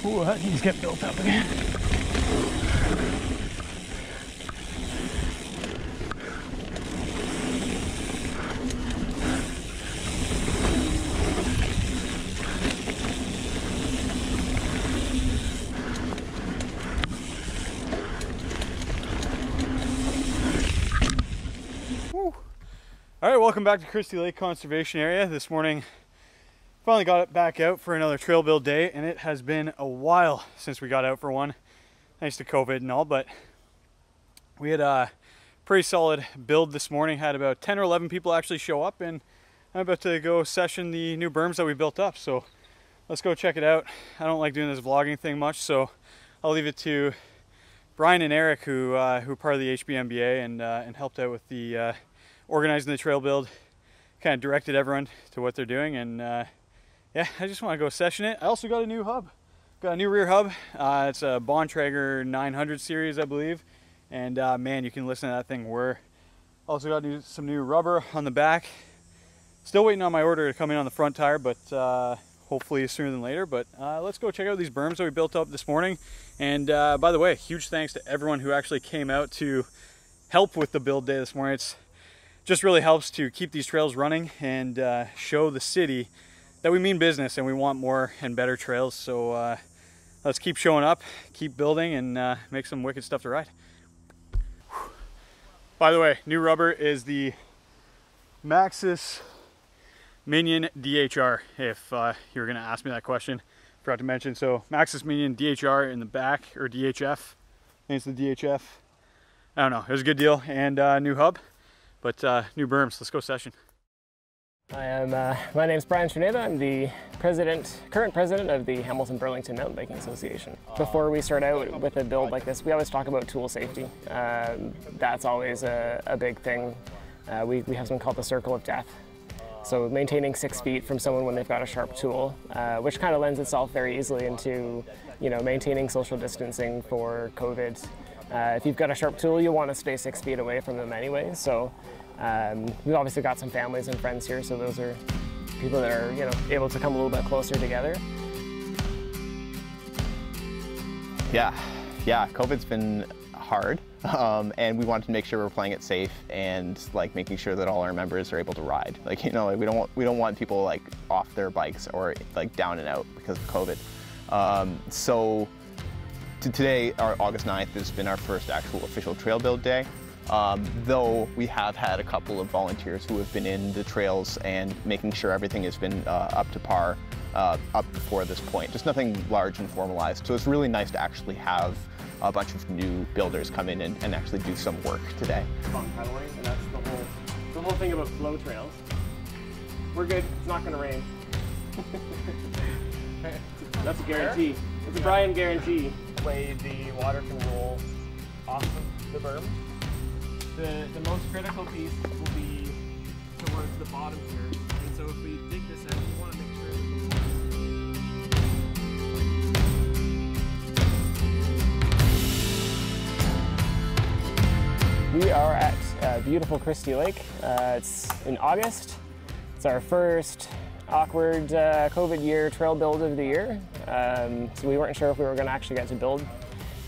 Ooh, that needs to get built up again. All right, welcome back to Christie Lake Conservation Area. This morning, finally got it back out for another trail build day, and it has been a while since we got out for one, thanks to COVID and all, but we had a pretty solid build this morning. Had about 10 or 11 people actually show up, and I'm about to go session the new berms that we built up, so let's go check it out. I don't like doing this vlogging thing much, so I'll leave it to Brian and Eric, who are part of the HBMBA and helped out with the organizing the trail build, kind of directed everyone to what they're doing, and yeah, I just want to go session it. I also got a new hub, got a new rear hub. It's a Bontrager 900 series, I believe, and man, you can listen to that thing whir. Also got some new rubber on the back. Still waiting on my order to come in on the front tire, but hopefully sooner than later. But let's go check out these berms that we built up this morning. And by the way, huge thanks to everyone who actually came out to help with the build day this morning. It's just really helps to keep these trails running and show the city that we mean business and we want more and better trails. So let's keep showing up, keep building, and make some wicked stuff to ride. By the way, new rubber is the Maxxis Minion DHR, if you were gonna ask me that question. Forgot to mention, so Maxxis Minion DHR in the back, or DHF, I think it's the DHF. I don't know, it was a good deal, and new hub. But new berms, let's go session. My name's Brian Trineda. I'm the current president of the Hamilton Burlington Mountain Biking Association. Before we start out with a build like this, we always talk about tool safety. That's always a big thing. We have something called the circle of death. So maintaining 6 feet from someone when they've got a sharp tool, which kind of lends itself very easily into, you know, maintaining social distancing for COVID. If you've got a sharp tool, you want to stay 6 feet away from them anyway. So we've obviously got some families and friends here, so those are people that are, you know, able to come a little bit closer together. Yeah, COVID's been hard, and we wanted to make sure we're playing it safe and like making sure that all our members are able to ride. Like, you know, like we don't want people like off their bikes or like down and out because of COVID. So today, our August 9th, has been our first actual official trail build day. Though we have had a couple of volunteers who have been in the trails and making sure everything has been up to par up before this point. Just nothing large and formalized. So it's really nice to actually have a bunch of new builders come in and actually do some work today. Fun pedaling, and that's the whole thing about flow trails. We're good. It's not going to rain. That's a guarantee. It's a Brian guarantee. Way the water can roll off of the berm. The most critical piece will be towards the bottom here. And so if we dig this out, we want to make sure. We are at beautiful Christie Lake. It's in August. It's our first awkward COVID year trail build of the year. So we weren't sure if we were going to actually get to build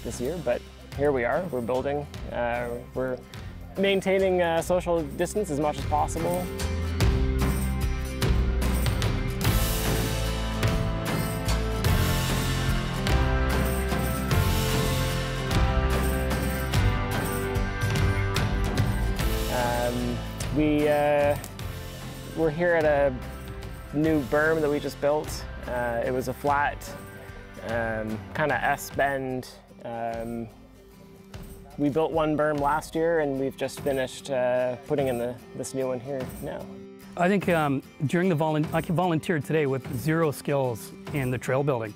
this year, but here we are. We're building. We're maintaining social distance as much as possible. We're here at a new berm that we just built. It was a flat, kind of S-bend. We built one berm last year, and we've just finished putting in this new one here now. I think during I volunteered today with 0 skills in the trail building.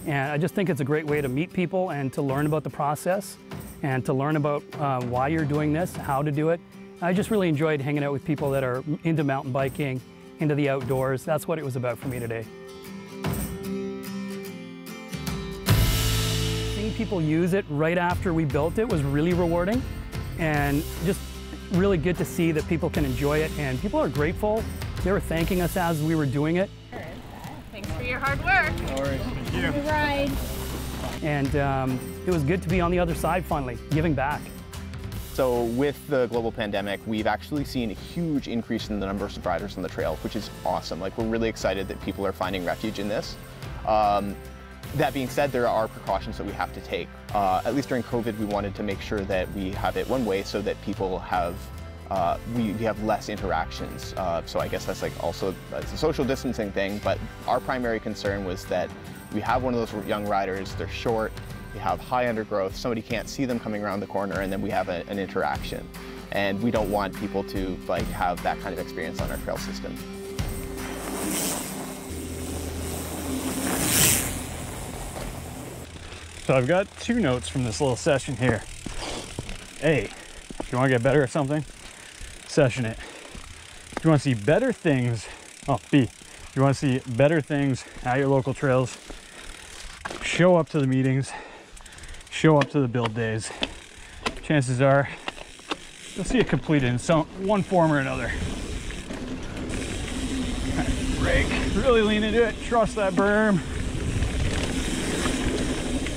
And I just think it's a great way to meet people and to learn about the process and to learn about why you're doing this, how to do it. I just really enjoyed hanging out with people that are into mountain biking, into the outdoors. That's what it was about for me today. Seeing people use it right after we built it was really rewarding, and just really good to see that people can enjoy it, and people are grateful. They were thanking us as we were doing it. Thanks for your hard work. No worries. Thank you. Good ride. And it was good to be on the other side finally, giving back. So with the global pandemic, we've actually seen a huge increase in the number of riders on the trail, which is awesome. Like, we're really excited that people are finding refuge in this. That being said, there are precautions that we have to take. At least during COVID, we wanted to make sure that we have it one way so that people have, we have less interactions. So I guess that's like also, it's a social distancing thing, but our primary concern was that we have one of those young riders, they're short, they have high undergrowth, somebody can't see them coming around the corner, and then we have an interaction. And we don't want people to like have that kind of experience on our trail system. So I've got two notes from this little session here. A, if you want to get better at something, session it. If you want to see better things, oh, B, if you want to see better things at your local trails, show up to the meetings, show up to the build days. Chances are you'll see it completed in one form or another. Brake, really lean into it, trust that berm,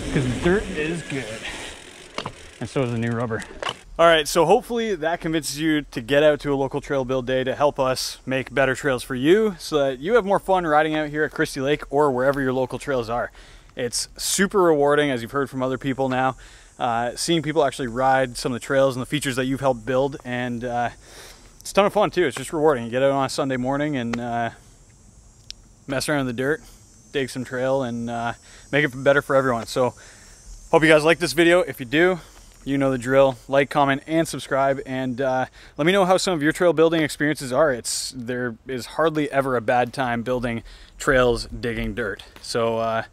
because the dirt is good, and so is the new rubber. All right, so hopefully that convinces you to get out to a local trail build day to help us make better trails for you so that you have more fun riding out here at Christie Lake or wherever your local trails are. It's super rewarding, as you've heard from other people now, seeing people actually ride some of the trails and the features that you've helped build, and it's a ton of fun too. It's just rewarding. You get out on a Sunday morning and mess around in the dirt, dig some trail, and make it better for everyone. So hope you guys like this video. If you do, you know the drill. Like, comment, and subscribe, and let me know how some of your trail building experiences are. There is hardly ever a bad time building trails, digging dirt. So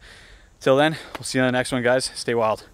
till then, we'll see you on the next one, guys. Stay wild.